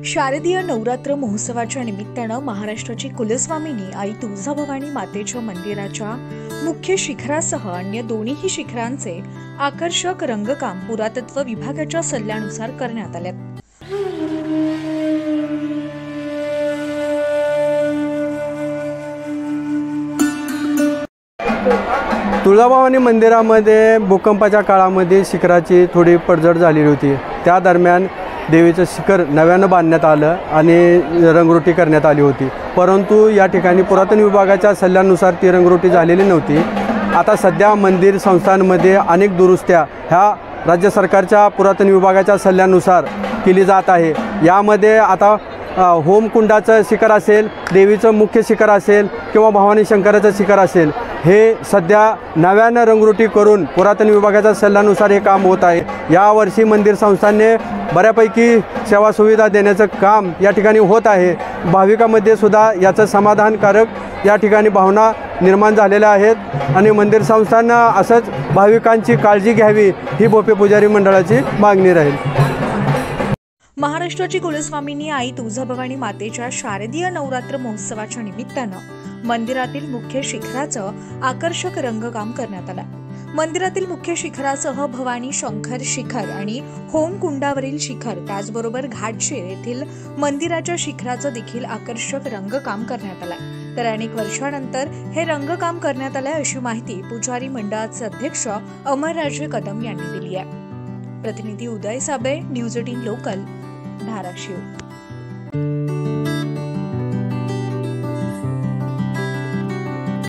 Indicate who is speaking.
Speaker 1: शारदीय नवरात्र महोत्सवाच्या निमित्तानं महाराष्ट्राची कुलस्वामिनी आई तुळजाभवानी मातेच्या मंदिराच्या मुख्य शिखरासह अन्य दोन्ही शिखरांचे आकर्षक रंगकाम पुरातत्व विभागाच्या सल्ल्यानुसार करण्यात आले।
Speaker 2: तुळजाभवानी मंदिरामध्ये भूकंपाच्या काळामध्ये शिखराची थोडी पडझड झालेली होती। त्या दरम्यान देवीचं शिखर नव्यानं बांधण्यात आलं आणि रंगरोटी करण्यात आली होती, परंतु या ठिकाणी पुरातन विभागाच्या सल्ल्यानुसार ती रंगरोटी झालेली नव्हती। आता सध्या मंदिर संस्थांमध्ये अनेक दुरुस्त्या ह्या राज्य सरकारच्या पुरातन विभागाच्या सल्ल्यानुसार केली जात आहे। यामध्ये आता होमकुंडाचं शिखर असेल, देवीचं मुख्य शिखर असेल किंवा भवानी शंकराचं शिखर असेल, हे सध्या नव्यानं रंगरोटी करून पुरातन विभागाच्या सल्ल्यानुसार हे काम होत आहे। यावर्षी मंदिर संस्थांनी बऱ्यापैकी सेवा सुविधा देण्याचं काम या ठिकाणी होत आहे। भाविकांमध्ये सुद्धा याचं समाधानकारक या ठिकाणी भावना निर्माण झालेल्या आहेत आणि मंदिर संस्थांना असंच भाविकांची काळजी घ्यावी ही भोपे पुजारी मंडळाची मागणी राहील।
Speaker 1: महाराष्ट्राची कुलस्वामिनी आई तुळजाभवानी मातेच्या शारदीय नवरात्र महोत्सवाच्या निमित्तानं मंदिरातील मुख्य शिखराचं आकर्षक रंगकाम करण्यात आलं। मंदिरातील मुख्य शिखरासह भवानी शंकर शिखर आणि होमकुंडावरील शिखर त्याचबरोबर घाटशीर येथील मंदिराच्या शिखराचं देखील आकर्षक रंगकाम करण्यात आलं। तर अनेक वर्षांनंतर हे रंगकाम करण्यात आलंय अशी माहिती पुजारी मंडळाचे अध्यक्ष अमरराजे कदम यांनी दिली आहे। प्रतिनिधी उदय साबळे, न्यूज 18 लोकल, धाराशिव।